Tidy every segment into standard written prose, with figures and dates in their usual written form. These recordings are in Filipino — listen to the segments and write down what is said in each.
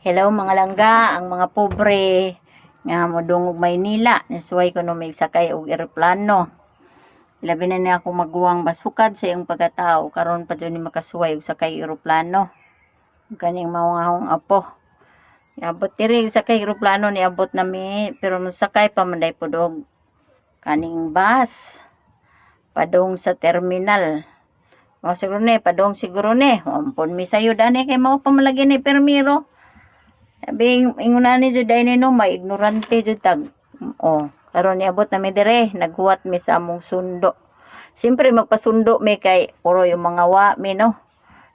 Hello mga langga, ang mga pobre nga modungog Maynila, nasuway ko no may sakay og eroplano. Labi na niya ako maguwang basukad sa iyong pagkatao karon pa dyan ni makasuway og sakay eroplano. Kaning maungahong apo. Niabot diri sakay eroplano niabot nami pero nung sakay pa manday pod og kaning bus padong sa terminal. O siguro ni padong siguro ni. Ampon mi sayod ani kay mao pa malagi ni permiro. Sabi, inguna ni jud ay no, may ignorante jud tag. Oh, karon niabot na mi dire, naghuwat mi sa among sundo. Siyempre magpasundo mi kay puro yung mga wa mi no.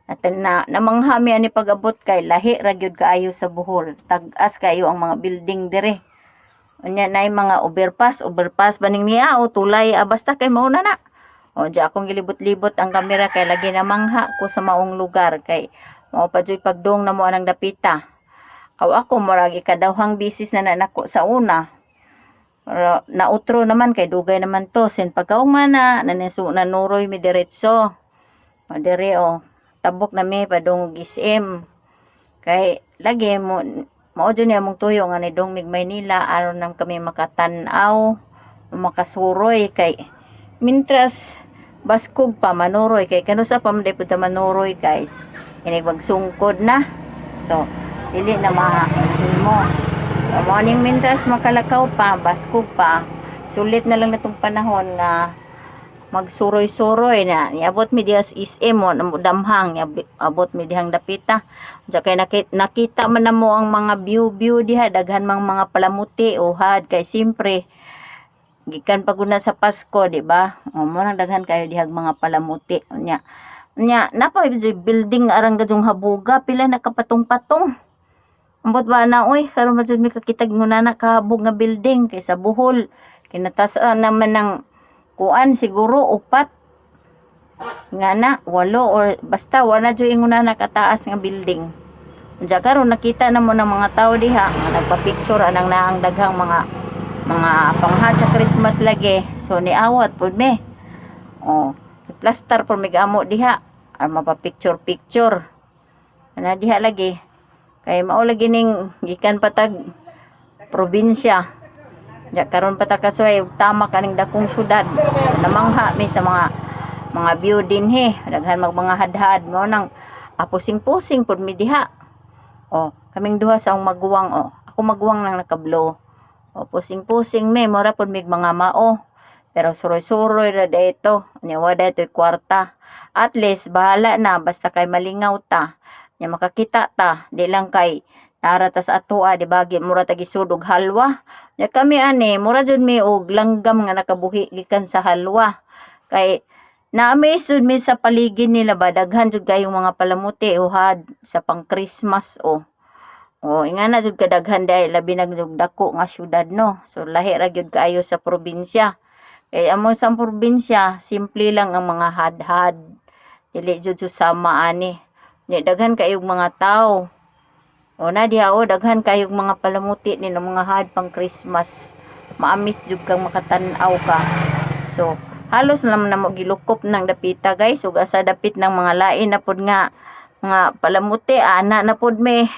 At namangha mi ani pag-abot kay lahi ra gyud kaayo sa Bohol. Tag-as kayo ang mga building dire. Unya nay mga overpass baning niya o tulay basta kay mao na. O di akong gilibot-libot ang kamera kay lagi namangha ko sa maong lugar kay mao pa joy pagdong na mo anang dapita. Aw ako murag ikadawhang bisis na nanako sa una. Pero nautro naman kay dugay naman to sin pagkauma na nanuroy mi diretso. O dire tabok na mi padung SM. Kay lagi mo mao jud ni among tuyo nga ni dong mig Maynila aron nang kami makatan-aw, makasuroy kay mintras baskog pa manuroy kay kanusa pa man pud manuroy guys. Inig magsungkod na. So dili na maahin mo. So, morning mintas makalakaw pa, baskog pa. Sulit na lang natong panahon nga magsuroy-suroy na. Niabot mi diha sa SM mo, damhang, abot mi dihang dapita. Diya kay nakita man na mo ang mga view diha, daghan mang mga palamuti, uhad, kay simpre, gikan paguna sa Pasko, di ba? O, mo nang daghan kayo dihag mga palamuti. Nya, napa building arang gajong habuga, pila nakapatong-patong. Ambot ba na oy karon man jud mi kakitag nguna na kahabog nga building kay sa Bohol kinatasaan naman ng kuan siguro upat nga na walo or basta wala jud inguna na kataas nga building. Unya karon nakita na mo ng mga tao diha nga nagpa-picture anang naang daghang mga panghad sa Christmas lagi. So niawat pud mi. Oh, plaster pud mi amo diha ang mapa-picture. Ana diha lagi. Kay mao lagi ning gikan patag probinsya. Ya karon pa ta kasuy tama kaning dakong syudad. Namangha mi sa mga view dinhi, daghan mga hadhad mo nang pusing-pusing pud mi diha. Oh, kaming duha sa maguwang Ako maguwang nang nakablo. Pusing-pusing mi mora pud mig mga mao. Pero suroy-suroy ra dito. Nya wala dito'y kwarta. At least bahala na basta kay malingaw ta. Nya makakita ta di lang kay nara ta sa atoa di bagi mura ta gisudog halwa nya kami ani mura jud mi og langgam nga nakabuhi gikan sa halwa kay naami sud mi sa paligid nila ba daghan jud kayong mga palamuti uhad sa pang Christmas ingana jud kadaghan dai labi na jud dako nga syudad no so lahi ra jud kaayo sa probinsya kay amo sa probinsya simple lang ang mga hadhad dili jud susama ani. Ni daghan kayong mga tao. Na diha daghan kayong mga palamuti ni mga had pang Christmas. Maamis jud kang makatan-aw ka. So, halos naman na mo gilukop ng dapita guys. Ug asa dapit ng mga lain na pod nga palamuti ana na pod me.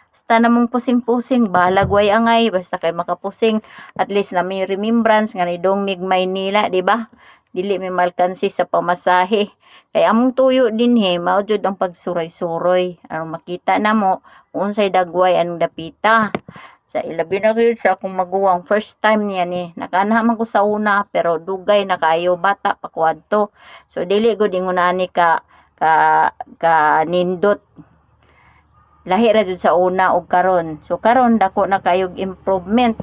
Basta namong pusing-pusing, balag way angay basta kay makapusing at least na may remembrance nga ni Dong Mig Maynila, di ba? Dili may malkansi sa pamasahe. Kay among tuyo din mao jud ang pagsuroy-suroy aron makita namo unsay dagway anong dapita. Sa ilabi na gyud sa akong maguwang first time niya ni nakaana man ko sa una pero dugay na kayo bata pa kuadto. So dili gud ingon ani ka nindot. Lahi ra jud sa una ug karon. So karon dako na kayog improvement.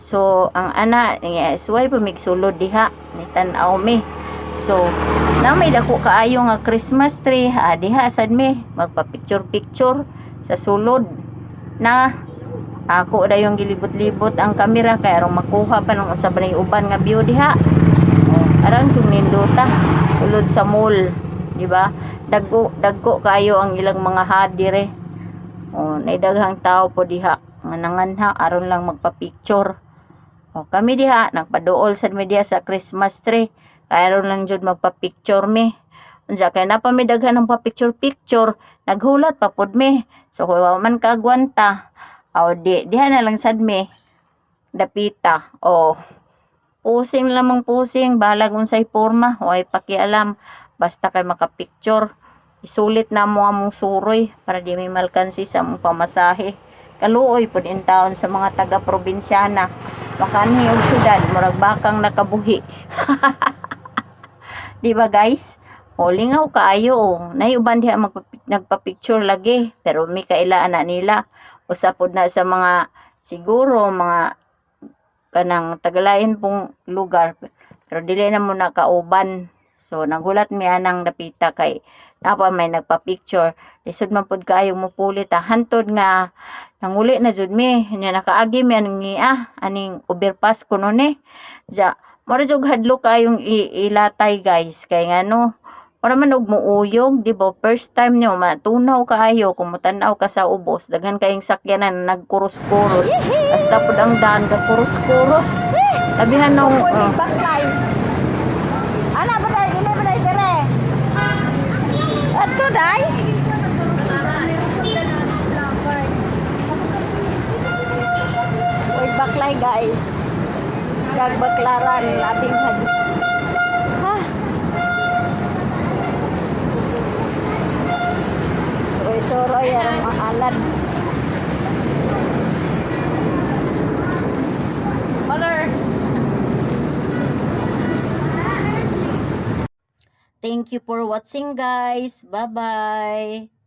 So ang ana suway pamigsulod diha ni tan-aw mi. So namay dako kaayo nga Christmas tree diha sad mi magpa-picture sa sulod na ako dayon gilibot-libot ang kamera kay aron makuha pa ng usab na uban nga view diha. Arang tung nindota sulod sa mall, di ba? Dagko kayo ang ilang mga hadire. Naidaghang tao po diha nga nanganha aron lang magpa-picture. Kami diha nagpaduol sad mi diha sa Christmas tree. Kaya lang jud magpa-picture mi. Unsa kay napamidaghan ng pa-picture-picture, naghulat pa pud mi. So kung wa man kaagwanta, aw diha na lang sad mi dapita. O pusing lamang pusing, balag unsay porma, way pakialam. Basta kay makapicture. Isulit na mo among suroy para di may malkansi sa among pamasahe. Kaluoy pud in taon sa mga taga-probinsyana. Makanhi og syudad, murag bakang nakabuhi. Di ba guys? O lingaw kaayo o. Naiuban diha nagpa-picture lagi. Pero may kailaan na nila. Usapod na sa mga siguro mga kanang tagalain pong lugar. Pero dili na mo nakauban. So nagulat mi anang dapita kay napa may nagpa-picture. Lisod man pud kaayo mo pulit hantod nga nanguli na jud mi. Nya nakaagi mi aning overpass kuno ni. Ja mora jud hadlok kayong ilatay guys kay ngano para man og muuyog, di ba? First time niyo matunaw kaayo kung mutanaw ka sa ubos, daghan kayong sakyanan nagkuros-kuros. Basta pud ang daan ka kuros-kuros. Tabihan nung Baklay. Ana ba dai? Ini ba dai dire? Ato dai? Oy baklay guys. Gagbaklaran labing hadi. Ha? Soroy ang maalad. Mother. Thank you for watching guys. Bye-bye.